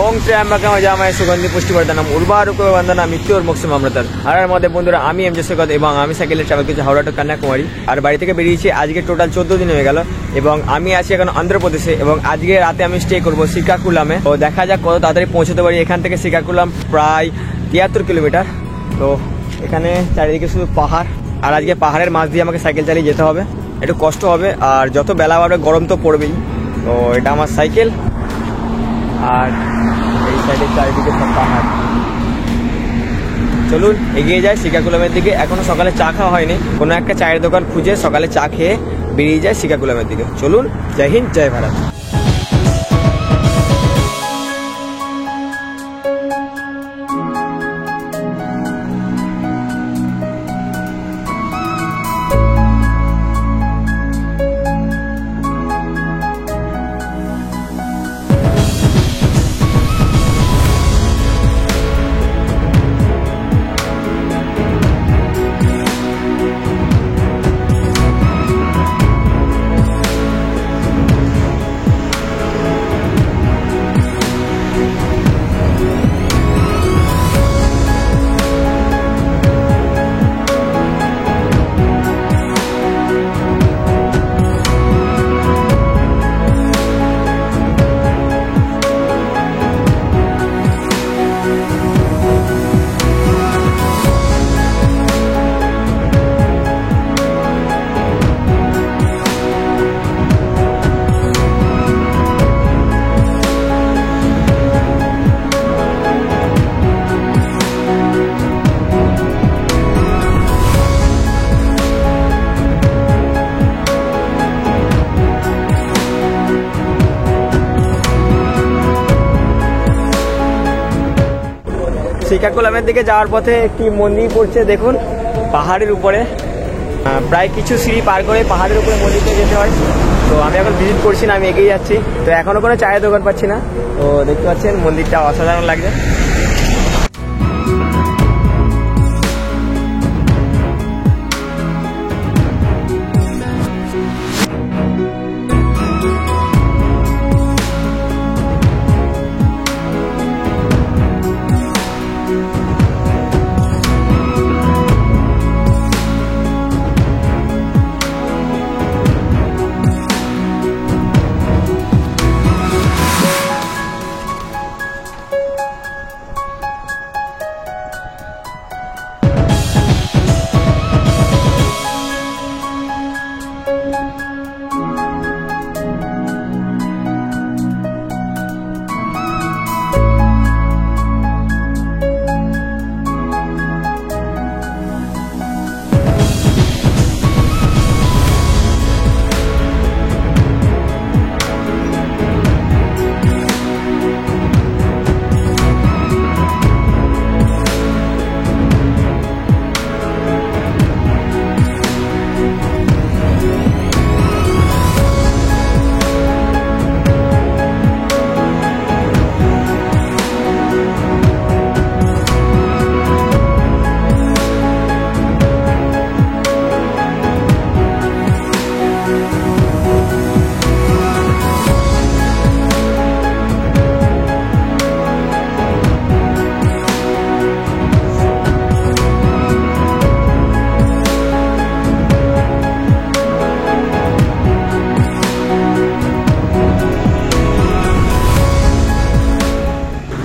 ওং ত্র্যম্বকম যজামহে সুগন্ধি পুষ্টিবর্ধনম উর্বারুকমিব বন্ধনামি মৃত্যুর্মুক্ষীয়মামৃতম। আর মধ্যে বন্ধুরা আমি এম জে সৈকত এবং আমি সাইকেলে ট্রাভেল করছি হাওড়া টু কন্যাকুমারী। আর বাড়ি থেকে বেরিয়েছি আজকে টোটাল 14 দিন হয়ে গেল এবং আমি আছি এখন অন্ধ্রপ্রদেশে এবং আজকে রাতে আমি স্টে করবো শ্রীকাকুলামে। তো দেখা যাক কত তাড়াতাড়ি পৌঁছতে পারি। এখান থেকে শ্রীকাকুলাম প্রায় 73 কিলোমিটার। তো এখানে চারিদিকে শুধু পাহাড়, আর আজকে পাহাড়ের মাঝ দিয়ে আমাকে সাইকেল চালিয়ে যেতে হবে। একটু কষ্ট হবে আর যত বেলা বাড়বে গরম তো পড়বেই। তো এটা আমার সাইকেল আর এই সাইডের চারিদিকে সব পাহাড়। চলুন এগিয়ে যাই শ্রীকাকুলামের দিকে। এখনো সকালে চা খাওয়া হয়নি, কোনো একটা চায়ের দোকান খুঁজে সকালে চা খেয়ে বেরিয়ে যায় শ্রীকাকুলামের দিকে। চলুন, জয় হিন্দ, জয় ভারত। শ্রীকাকুলামের দিকে যাওয়ার পথে একটি মন্দির পড়ছে, দেখুন পাহাড়ের উপরে। প্রায় কিছু সিঁড়ি পার করে পাহাড়ের উপরে মন্দিরটা যেতে হয়। তো আমি এখন ভিজিট করছি না, আমি এগিয়ে যাচ্ছি। তো এখনো কোনো চায়ের দোকান পাচ্ছি না। তো দেখতে পাচ্ছেন মন্দিরটা অসাধারণ লাগছে।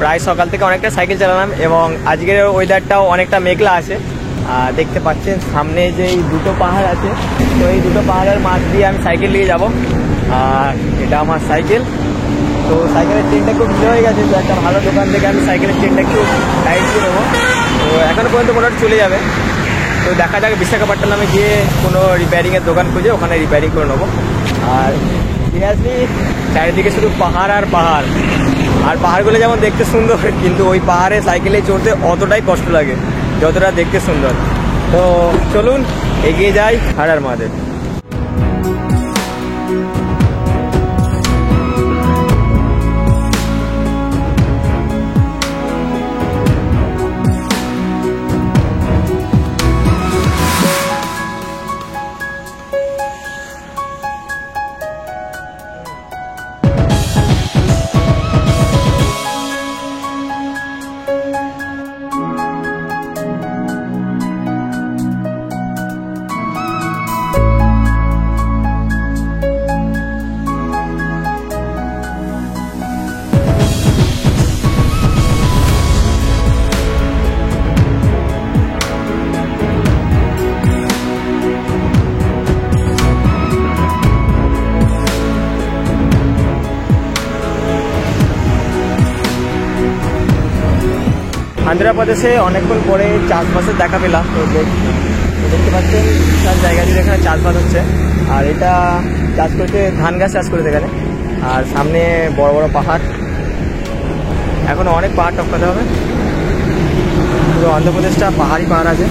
প্রায় সকাল থেকে অনেকটা সাইকেল চালালাম এবং আজকের ওয়েদারটাও অনেকটা মেঘলা আছে। দেখতে পাচ্ছেন সামনে যে এই দুটো পাহাড় আছে, তো এই দুটো পাহাড়ের মাঝ দিয়ে আমি সাইকেল নিয়ে যাব। আর এটা আমার সাইকেল। তো সাইকেলের চেনটা খুব ঢিলে হয়ে গেছে, তো একটা ভালো দোকান থেকে আমি সাইকেলের চেনটা একটু টাইট করে নেবো। তো এখনও পর্যন্ত মোটামুটি চলে যাবে। তো দেখা যাক বিশাখাপট্টনমে গিয়ে কোনো রিপেয়ারিংয়ের দোকান খুঁজে ওখানে রিপেয়ারিং করে নেবো। আর সিরিয়াসলি চারিদিকে শুধু পাহাড় আর পাহাড়। আর পাহাড়গুলো যেমন দেখতে সুন্দর, কিন্তু ওই পাহাড়ে সাইকেলে চড়তে অতটাই কষ্ট লাগে যতটা দেখতে সুন্দর। তো চলুন এগিয়ে যাই। হর হর মহাদেব। অন্ধ্রপ্রদেশে অনেকক্ষণ পরে চাষবাসের দেখা পেলাম। তো দেখতে পাচ্ছেন বিশাল জায়গা জুড়ে এখানে চাষবাস হচ্ছে। আর এটা চাষ করতে ধান গাছ চাষ করেছে এখানে। আর সামনে বড় বড় পাহাড়, এখনো অনেক পাহাড় টপকাতে হবে। পুরো অন্ধ্রপ্রদেশটা পাহাড়ই পাহাড় আছে।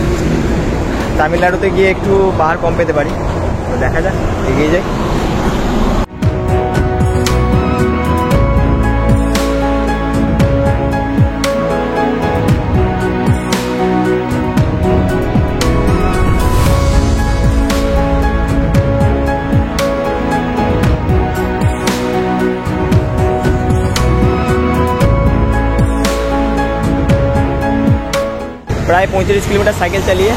তামিলনাড়ুতে গিয়ে একটু পাহাড় কম পেতে পারি। তো দেখা যাক, এগিয়ে যাই। প্রায় 35 কিলোমিটার সাইকেল চালিয়ে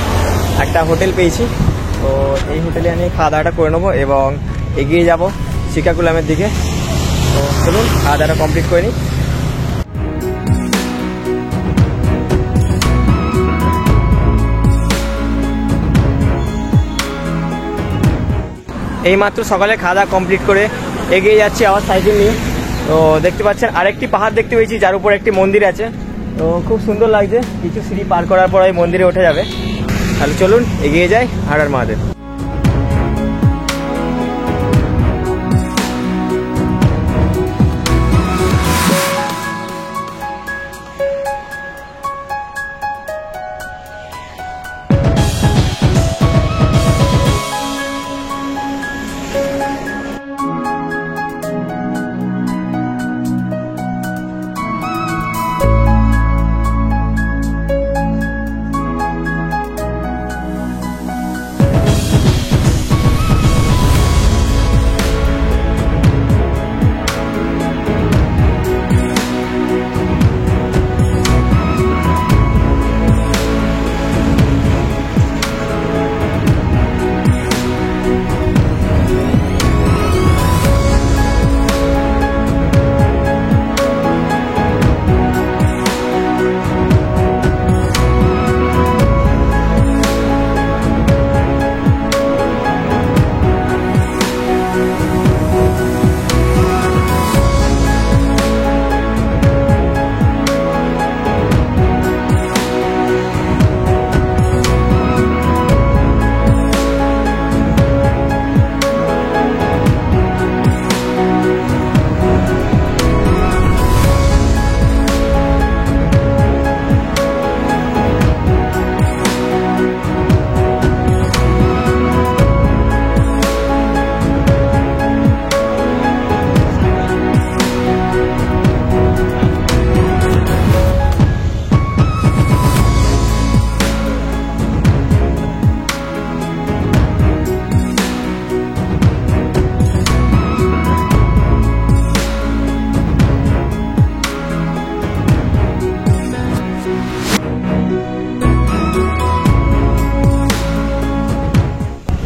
একটা হোটেল পেয়েছি। তো এই হোটেলে আমি খাওয়া দাওয়াটা করে নেবো এবং এগিয়ে যাব শ্রীকাকুলামের দিকে। তো চলুন খাওয়া দাওয়াটা কমপ্লিট করে নিই। এইমাত্র সকালে খাওয়া দাওয়া কমপ্লিট করে এগিয়ে যাচ্ছি আবার সাইকেল নিয়ে। তো দেখতে পাচ্ছেন আরেকটি পাহাড় দেখতে পেয়েছি, যার উপর একটি মন্দির আছে। তো খুব সুন্দর লাগছে। কিছু সিঁড়ি পার করার পর ওই মন্দিরে উঠে যাবে। তাহলে চলুন এগিয়ে যাই। হর হর মহাদেব।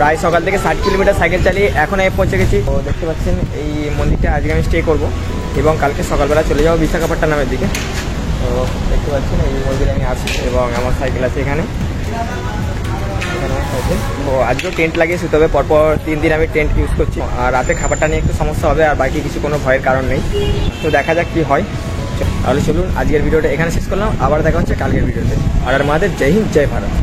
প্রায় সকাল থেকে 60 কিলোমিটার সাইকেল চালিয়ে এখন আমি পৌঁছে গেছি। তো দেখতে পাচ্ছেন এই মন্দিরটা আজকে আমি স্টে করব এবং কালকে সকালবেলা চলে যাবো বিশাখাপট্টনমের দিকে। তো দেখতে পাচ্ছেন এই মন্দিরে আমি আছি এবং আমার সাইকেল আছে এখানে। তো আজকেও টেন্ট লাগিয়ে শুতে হবে। পরপর 3 দিন আমি টেন্ট ইউজ করছি। আর রাতে খাবারটা নিয়ে একটু সমস্যা হবে, আর বাকি কিছু কোনো ভয়ের কারণ নেই। তো দেখা যাক কি হয়। তাহলে চলুন আজকের ভিডিওটা এখানে শেষ করলাম। আবার দেখা হচ্ছে কালকের ভিডিওতে। আর আমাদের জয় হিন্দ, জয় ভারত।